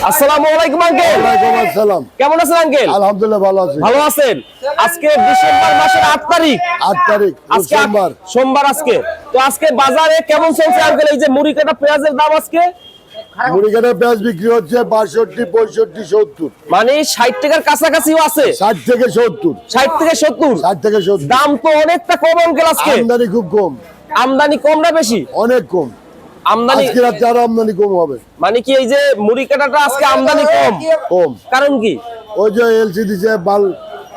আসসালামু আলাইকুম আঙ্কেল। ওয়ালাইকুম আসসালাম। কেমন আছেন আঙ্কেল? আলহামদুলিল্লাহ ভালো আছি। ভালো আছেন? আজকে ডিসেম্বর মাসের 8 তারিখ। 8 তারিখ আজকে সোমবার। সোমবার আজকে। তো আজকে বাজারে কেমন চলছে আঙ্কেল এই যে মুড়ি কাটা পেঁয়াজের দাম আজকে? মুড়ি কাটা পেঁয়াজ বিক্রি হচ্ছে 62, 65, 70। মানে 60 টাকার কাছাকাছিও আছে। 60 থেকে 70। 60 থেকে 70। 60 থেকে 70। দাম তো অনেকটা কম আঙ্কেল আজকে। আমদানি খুব কম। আমদানি কম না বেশি? অনেক কম। আমদানি আজকে রাতে আরো আমদানি কম হবে। মানে কি এই যে মুড়ি কাটাটা আজকে আমদানি কম? কম। কারণ কি? ওই যে এলসি দিছে মাল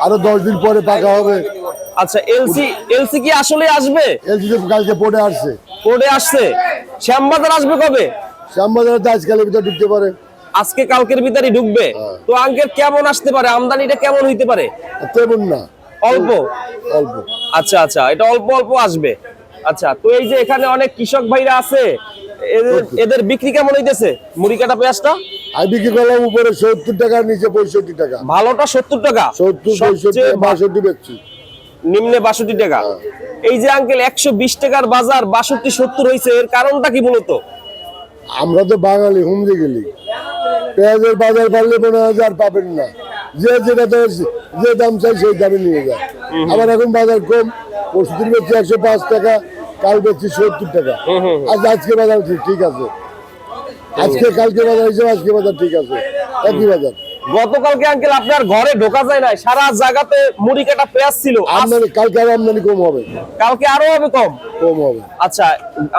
আরো 10 দিন পরে পাকা হবে। আচ্ছা এলসি কি আসলে আসবে? এলসি তো কালকে পড়ে আসছে। পড়ে আসছে। শ্যামবাজার আসবে কবে? শ্যামবাজারে তো আজকালের ভিতরে ঢুকতে পারে। আজকে কালকের ভিতরে ঢুকবে। তো আঙ্কেল কেমন আসতে পারে? আমদানিটা কেমন হইতে পারে? তেমন না, অল্প। অল্প। আচ্ছা আচ্ছা, এটা অল্প অল্প আসবে। আচ্ছা, তো এই যে এখানে অনেক কৃষক ভাইরা আছে, এদের বিক্রি কেমন হইতেছে মুড়ি কাটা পেঁয়াজটা? আমি বিক্রি করলাম উপরে 70 টাকা, নিচে 65 টাকা। ভালোটা 70 টাকা, 70, 65, 62 বেচছি। নিম্নে 62 টাকা। এই যে আঙ্কেল 120 টাকার বাজার 62, 70 হইছে, এর কারণটা কি মূলত? আমরা তো বাঙালি, হুমড়ে গেলি। পেঁয়াজের বাজার বাড়লে 15,000 পাবেন না। যে যেটা যে দাম চাই সেই দামে নিয়ে যায়। আবার এখন বাজার কম, পরশুদিন বেচছি 105 টাকা, কাল বেচছি 70 টাকা। আজকে বাজার ঠিক আছে। আজকে কালকে বাজার হিসেবে আজকে বাজার ঠিক আছে, একই বাজার। গতকালকে আঙ্কেল আপনার ঘরে ঢোকা যায় না, সারা জায়গাতে মুড়ি কাটা পেঁয়াজ ছিল। আমদানি কালকে আরো আমদানি কম হবে। কালকে আরো হবে কম? কম হবে। আচ্ছা,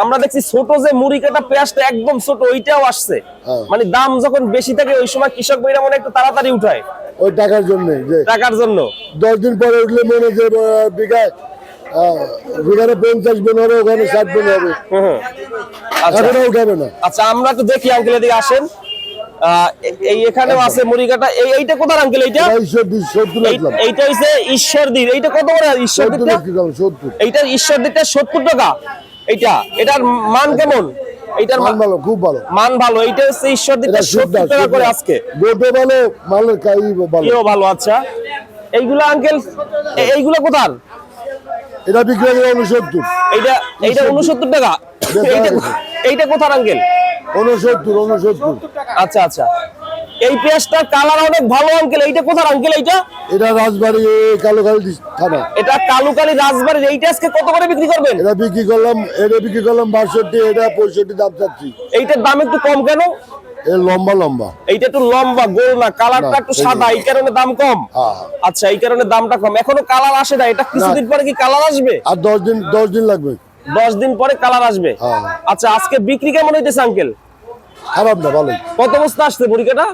আমরা দেখছি ছোট যে মুড়ি কাটা পেঁয়াজটা একদম ছোট, ওইটাও আসছে। মানে দাম যখন বেশি থাকে ওই সময় কৃষক ভাইরা মনে একটু তাড়াতাড়ি উঠায় ওই টাকার জন্য, যে টাকার জন্য। 10 দিন পরে উঠলে মনে যে বিঘায় 50 বোন হবে, ওখানে 60 বোন হবে। আচ্ছা এখন উঠাবে না। আচ্ছা, আমরা একটু দেখি আঙ্কেল, এদিকে আসেন। এই এখানেও আছে মুড়ি কাটা। এইটা কোথার আঙ্কেল? এইটা 70 এইটা হইছে ঈশ্বরদীর। এইটা কত করে ঈশ্বরদীরটা? 70। এইটা ঈশ্বরদীরটা 70 টাকা। এটার মান কেমন? এইটার মান ভালো, খুব ভালো। মান ভালো। এইটা হচ্ছে ঈশ্বরদীরটা 70 টাকা করে আজকে। গোটে ভালো, মালের কাই ভালো। কিও ভালো। আচ্ছা, এইগুলা আঙ্কেল এইগুলা কোথার? এটা বিক্রি হবে 69। এইটা 69 টাকা। এইটা কোথার আঙ্কেল? 69। আচ্ছা আচ্ছা, এই পেঁয়াজটার কালার অনেক ভালো আঙ্কেল। এইটা কোথার আঙ্কেল? এটা রাজবাড়ি কালুখালী থানা। এটা কালুকালী রাজবাড়ির। এইটা আজকে কত করে বিক্রি করবেন? এটা বিক্রি করলাম 62, এটা 65 দাম চাচ্ছি। এইটার দাম একটু কম কেন? এ লম্বা লম্বা। এইটা একটু লম্বা, গোল না, কালারটা একটু সাদা, এই কারণে দাম কম। আচ্ছা, এই কারণে দামটা কম। এখনো কালার আসে না। এটা কিছুদিন পরে কি কালার আসবে? আর 10 দিন লাগবে। 10 দিন পরে কালার আসবে। আচ্ছা, আজকে বিক্রি কেমন হইতেছে আঙ্কেল? খারাপ না, ভালো। কত বস্তা আসছে মুড়ি কাটা?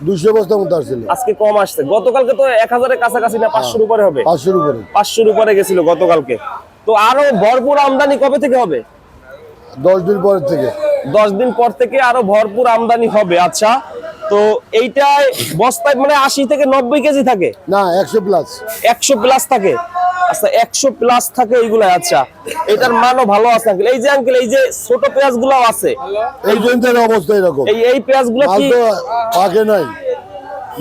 200 বস্তার মতো আসছিল। আজকে কম আসছে। গতকালকে তো 1000-এর কাছাকাছি না, 500-র উপরে হবে। 500-র উপরে। 500-র উপরে গেছিল গতকালকে। তো আরো ভরপুর আমদানি কবে থেকে হবে? 10 দিন পর থেকে। 10 দিন পর থেকে আরো ভরপুর আমদানি হবে। আচ্ছা, তো এইটায় বস্তায় মানে 80 থেকে 90 কেজি থাকে না, 100 প্লাস। 100 প্লাস থাকে। আচ্ছা, 100 প্লাস থাকে এইগুলা। আচ্ছা, এটার মানও ভালো আছে আঙ্কেল। এই যে আঙ্কেল, এই যে ছোট পেঁয়াজ গুলো আছে, এই জন্য অবস্থা এরকম। এই পেঁয়াজ গুলো কি পাকে নাই,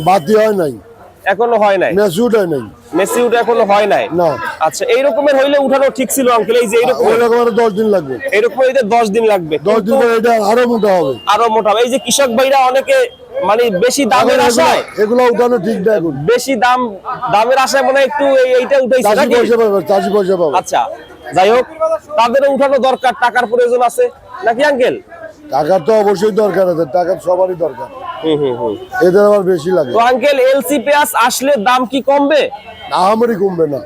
বাতি হয় নাই, এখনো হয় নাই? মেসুট হয় নাই, মেসিউট এখনো হয় নাই না। আচ্ছা, এই রকমের হইলে উঠানো ঠিক ছিল আঙ্কেল। এই যে এইরকম আরো 10 দিন লাগবে। এরকম হইতে 10 দিন লাগবে। 10 দিন পরে এটা আরো মোটা হবে। আরো মোটা হবে। এই যে কৃষক ভাইরা অনেকে মানে বেশি দামের আশায়, এগুলো উঠানো ঠিক না এখন। বেশি দামের আশায় মনে একটু এইটা উঠাইছে চাষি নাকি? পয়সা পাবে, চাষি পয়সা পাবে। আচ্ছা, যাই হোক, তাদেরও উঠানো দরকার, টাকার প্রয়োজন আছে নাকি আঙ্কেল? টাকার তো অবশ্যই দরকার আছে, টাকার সবারই দরকার। এদের আবার বেশি লাগে। তো আঙ্কেল, এলসি পেঁয়াজ আসলে দাম কি কমবে? আহামরি কমবে না।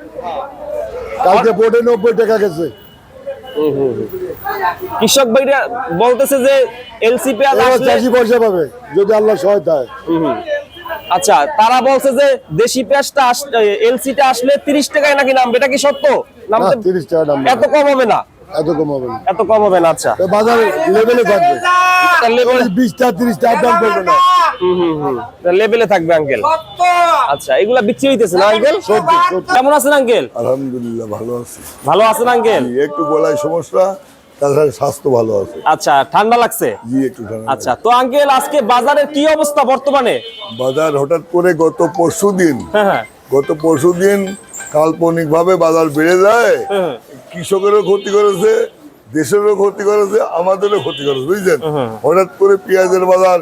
কালকে বোর্ডে 90 টাকা গেছে। কৃষক ভাইরা বলতেছে যে এলসি পেঁয়াজ আসলে চাষি পয়সা পাবে যদি আল্লাহ সহায়তা হয়। আচ্ছা, তারা বলছে যে দেশি পেঁয়াজটা এলসিটা আসলে 30 টাকায় নাকি নামবে। এটা কি সত্য? নামতে 30 টাকা দাম। এত কম হবে না? এত কম হবে না। এত কম হবে না। আচ্ছা, বাজার লেভেলে থাকবে। লেভেলে 20 টা 30 টা দাম করবে না। লেভেলে থাকবে আঙ্কেল। আচ্ছা, এগুলা বিক্রি হইতেছে না আঙ্কেল? কেমন আছেন আঙ্কেল? আলহামদুলিল্লাহ ভালো আছি। ভালো আছেন আঙ্কেল? একটু গলায় সমস্যা, তাছাড়া স্বাস্থ্য ভালো আছে। আচ্ছা, ঠান্ডা লাগছে? জি, একটু ঠান্ডা। আচ্ছা, তো আঙ্কেল আজকে বাজারের কি অবস্থা বর্তমানে? বাজার হঠাৎ করে গত পরশুদিন হ্যাঁ কাল্পনিক ভাবে বাজার বেড়ে যায়। কৃষকেরও ক্ষতি করেছে, দেশেরও ক্ষতি করেছে, আমাদেরও ক্ষতি করেছে, বুঝছেন। হঠাৎ করে পেঁয়াজের বাজার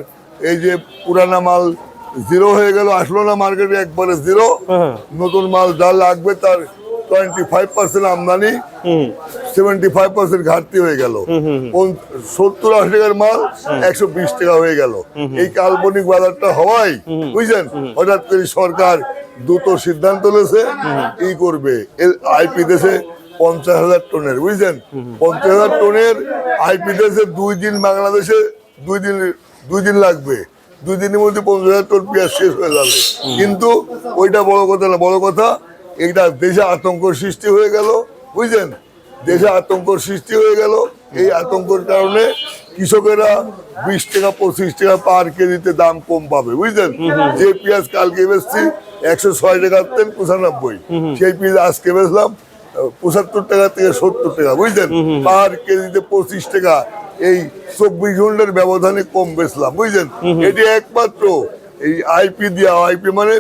এই যে পুরানা মাল জিরো হয়ে গেল, আসলো না মার্কেটে, একবারে জিরো। নতুন মাল যা লাগবে তার 25% আমদানি, 75% ঘাটতি হয়ে গেল। 70-80 টাকার মাল 120 টাকা হয়ে গেল। এই কাল্পনিক বাজারটা হওয়ায় বুঝছেন, হঠাৎ করে সরকার দ্রুত সিদ্ধান্ত নিয়েছে কি করবে, আইপি দেশে 50,000 টনের, বুঝছেন, 50,000 টনের আইপি দেশে 2 দিন, বাংলাদেশে 2 দিন লাগবে। 2 দিনের মধ্যে 50,000 টন পেঁয়াজ শেষ হয়ে যাবে। কিন্তু ওইটা বড় কথা না, বড় কথা এটা দেশে আতঙ্ক সৃষ্টি হয়ে গেল, বুঝছেন, দেশে আতঙ্ক সৃষ্টি হয়ে গেল। এই আতঙ্কের কারণে কৃষকেরা 20 টাকা 25 টাকা পার কেজিতে দাম কম পাবে, বুঝলেন। যে পেঁয়াজ কালকে বেচছি 106 টাকা 95, সেই পেঁয়াজ আজকে বেচলাম 75 টাকা থেকে 70 টাকা, বুঝলেন, পার কেজিতে 25 টাকা। এই 24 ঘন্টার ব্যবধানে কম বেচলাম, বুঝলেন। এটি একমাত্র এই আইপি দিয়া, আইপি মানে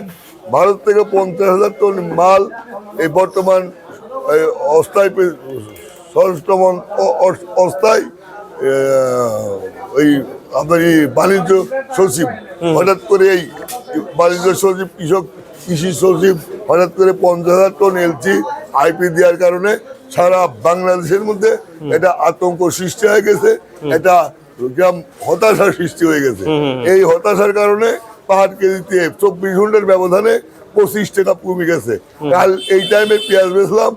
ভারত থেকে 50,000 টন মাল এই বর্তমান অস্থায়ী অস্থায়ী ওই আপনার এই বাণিজ্য সচিব হঠাৎ করে, এই বাণিজ্য সচিব কৃষি সচিব হঠাৎ করে 50,000 টন এলচি আইপি দেওয়ার কারণে সারা বাংলাদেশের মধ্যে এটা আতঙ্ক সৃষ্টি হয়ে গেছে, এটা হতাশার সৃষ্টি হয়ে গেছে। এই হতাশার কারণে পার কেজিতে 24 ঘন্টার ব্যবধানে 25 টাকা কমে গেছে। কাল এই টাইমে পেঁয়াজ বেচলাম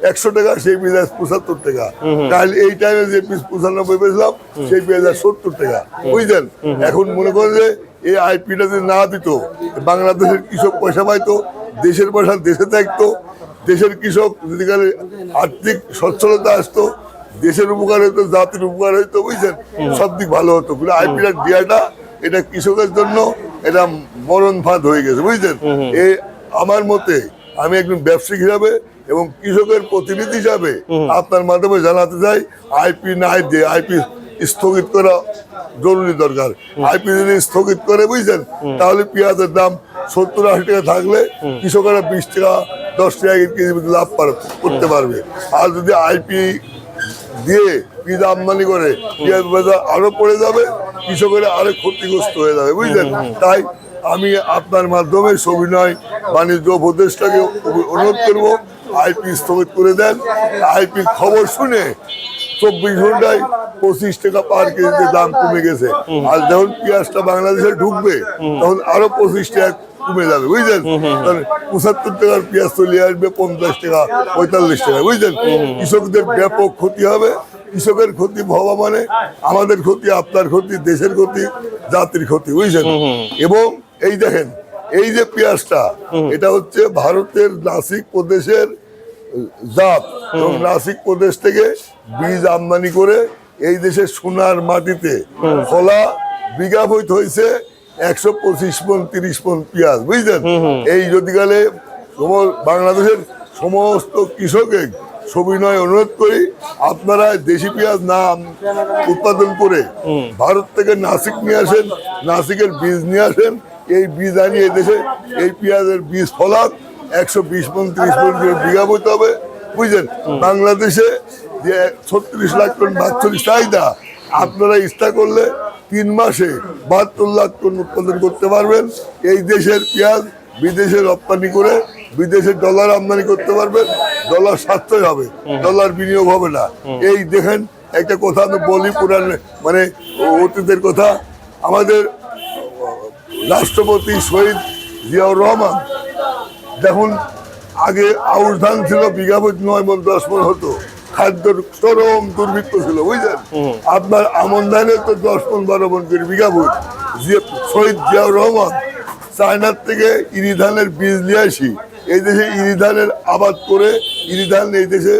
100 টাকা, সেই পেঁয়াজ 75 টাকা। কাল এই টাইমে যে পিস 95 বেচলাম, সেই পেঁয়াজ 70 টাকা, বুঝলেন। এখন মনে করেন যে এই আইপিটা যদি না দিত, বাংলাদেশের কৃষক পয়সা পাইতো, দেশের পয়সা দেশে থাকতো, দেশের কৃষক যদি আর্থিক সচ্ছলতা আসতো, দেশের উপকার হইতো, জাতির উপকার হইতো, বুঝছেন, সব দিক ভালো হতো। কিন্তু আইপিটা দেওয়াটা এটা কৃষকের জন্য এটা মরণ ফাঁদ হয়ে গেছে, বুঝছেন। এই আমার মতে, আমি একজন ব্যবসায়িক হিসাবে এবং কৃষকের প্রতিনিধি হিসাবে আপনার মাধ্যমে জানাতে চাই, আইপি নাই দিয়ে আইপি স্থগিত করা জরুরি দরকার। আইপি যদি স্থগিত করে, বুঝছেন, তাহলে পেঁয়াজের দাম 70-80 টাকা থাকলে কৃষকেরা 20 টাকা 10 টাকা কেজি লাভ করতে পারবে। আর যদি আইপি দিয়ে পেঁয়াজ আমদানি করে, পেঁয়াজ বাজার আরো পড়ে যাবে, কৃষকেরা আরো ক্ষতিগ্রস্ত হয়ে যাবে, বুঝলেন। তাই আমি আপনার মাধ্যমে সবিনয় বাণিজ্য উপদেষ্টাকে অনুরোধ করবো, আইপি স্থগিত করে দেন। আইপির খবর শুনে 24 ঘন্টায় 25 টাকা পার কেজিতে দাম কমে গেছে। আর যখন পেঁয়াজটা বাংলাদেশে ঢুকবে, তখন আরো 25 টাকা কমে যাবে, বুঝলেন। 75 টাকার পেঁয়াজ চলে আসবে 50 টাকা 45 টাকা, বুঝলেন। কৃষকদের ব্যাপক ক্ষতি হবে। কৃষকের ক্ষতি হওয়া মানে আমাদের ক্ষতি, আপনার ক্ষতি, দেশের ক্ষতি, জাতির ক্ষতি, বুঝছেন। এবং এই দেখেন, এই যে পেঁয়াজটা, এটা হচ্ছে ভারতের নাসিক প্রদেশের জাত, এবং নাসিক প্রদেশ থেকে বীজ আমদানি করে এই দেশের সোনার মাটিতে ফলা বিঘা বইত হয়েছে 125 মণ 30 মণ পেঁয়াজ, বুঝলেন। এই যদি গেলে বাংলাদেশের সমস্ত কৃষকের সবিনয় অনুরোধ করি, আপনারা দেশি পেঁয়াজ না উৎপাদন করে ভারত থেকে নাসিক নিয়ে আসেন, নাসিকের বীজ নিয়ে আসেন। এই বীজ আনিয়ে এই দেশে এই পেঁয়াজের বীজ ফলান, 120 মণ 30 মণ করে বিঘা বইতে হবে, বুঝলেন। বাংলাদেশে যে 36 লাখ টন বাৎসরিক চাহিদা, আপনারা ইচ্ছা করলে 3 মাসে 72 লাখ টন উৎপাদন করতে পারবেন। এই দেশের পেঁয়াজ বিদেশে রপ্তানি করে বিদেশে ডলার আমদানি করতে পারবেন, ডলার সাশ্রয় হবে, ডলার বিনিয়োগ হবে না। এই দেখেন, একটা কথা আমি বলি, পুরান মানে অতীতের কথা, আমাদের রাষ্ট্রপতি শহীদ জিয়াউর রহমান, দেখুন, আগে আউশ ধান ছিল বিঘা প্রতি 9 মণ 10 মণ হতো, খাদ্যর চরম দুর্ভিক্ষ ছিল, বুঝলেন। আপনার আমন ধানের তো 10 মণ 12 মণ করে বিঘা প্রতি। শহীদ জিয়াউর রহমান চায়নার থেকে ইরি ধানের বীজ নিয়ে আসি, এই দেশে ইরি ধানের আবাদ করে ইরি ধান এই দেশে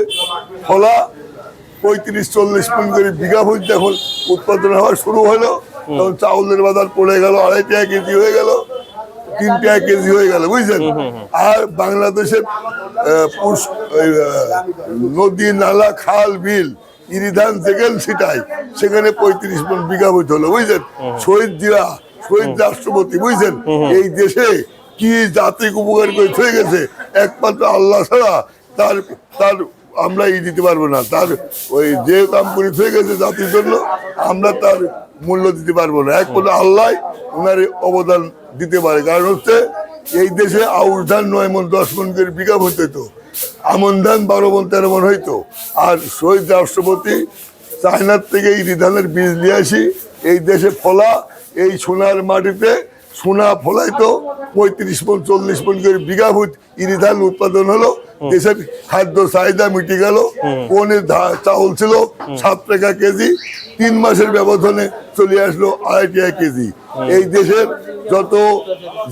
ফলা 35-40 মণ করে বিঘা প্রতি যখন উৎপাদন হওয়া শুরু হলো, তখন চাউলের বাজার পড়ে গেল 2.5 টাকা কেজি হয়ে গেল, 3 টাকা কেজি হয়ে গেল, বুঝছেন। আর বাংলাদেশের নদী, নালা, খাল, বিল ইরি ধান যেখানে ছিটাই, সেখানে 35 মণ বিঘা বইতে হলো, বুঝছেন। শহীদ জিয়া, শহীদ রাষ্ট্রপতি, বুঝছেন, এই দেশে কি জাতিক উপকার করে হয়ে গেছে, একমাত্র আল্লাহ ছাড়া তার আমরা দিতে পারবো না। তার ওই যে কাম করে হয়ে গেছে জাতির জন্য, আমরা তার মূল্য দিতে পারবো না, একমাত্র আল্লাহ ওনার অবদান দিতে পারে। কারণ হচ্ছে এই দেশে আউশ ধান 9 মণ 10 মণ করে বিঘা হইতো, আমন ধান 12 মণ 13 মণ হইতো। আর শহীদ রাষ্ট্রপতি চায়নার থেকে ইরি ধানের বীজ নিয়ে আসি এই দেশে ফলা, এই সোনার মাটিতে সোনা ফলাইতো 35 মণ 40 মণ করে বিঘা ফুট ইরি ধান উৎপাদন হলো। দেশের খাদ্য চাহিদা মিটে গেল। কোনের চাউল ছিল 7 টাকা কেজি, 3 মাসের ব্যবধানে চলে আসলো 2.5 টাকা কেজি। এই দেশের যত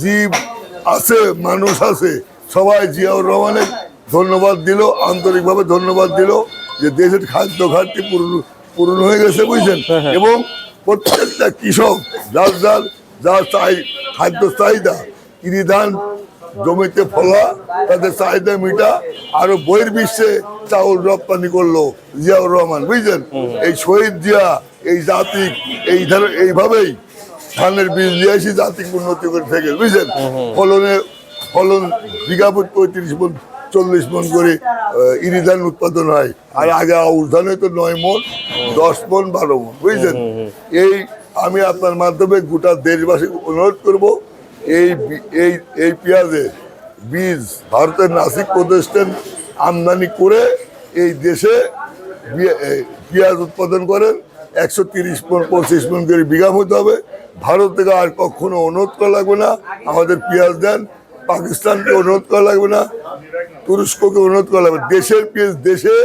জীব আছে, মানুষ আছে, সবাই জিয়াউর রহমানের ধন্যবাদ দিল, আন্তরিকভাবে ধন্যবাদ দিল যে দেশের খাদ্য ঘাটতি পূরণ হয়ে গেছে, বুঝছেন। এবং প্রত্যেকটা কৃষক যার খাদ্য চাহিদা ইরি ধান জমিতে ফলা, তাদের চাহিদা মিটা, আরো বহির্বিশ্বে চাউল রপ্তানি করলো জিয়াউর রহমান, বুঝছেন। এই শহীদ জিয়া এই জাতি এইভাবেই ধানের বীজ নিয়ে আসি জাতিক উন্নতি করে থেকে, বুঝছেন। ফলন বিঘা ফুট 35 মণ 40 মণ করে ইরি ধান উৎপাদন হয়। আর আগে আউশ ধান হয়তো 9 মণ 10 মণ 12 মণ, বুঝছেন। এই আমি আপনার মাধ্যমে গোটা দেশবাসী অনুরোধ করব, এই পেঁয়াজের বীজ ভারতের নাসিক প্রতিষ্ঠান আমদানি করে এই দেশে পেঁয়াজ উৎপাদন করেন। 130 মণ 25 মণ করে বিঘা হতে হবে। ভারত থেকে আর কখনো অনুরোধ করা লাগবে না আমাদের পেঁয়াজ দেন, পাকিস্তানকে অনুরোধ করা লাগবে না, তুরস্ককে অনুরোধ করা লাগবে। দেশের পেঁয়াজ দেশে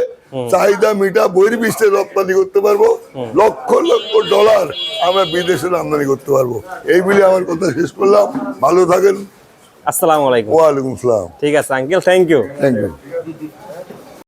চাহিদা মিটা, বহির্বিশ্বে রপ্তানি করতে পারবো, লক্ষ লক্ষ ডলার আমরা বিদেশে আমদানি করতে পারবো। এই বলে আমার কথা শেষ করলাম। ভালো থাকেন। আসসালামু আলাইকুম। ওয়ালাইকুম আসসালাম। ঠিক আছে uncle, thank you. Thank you.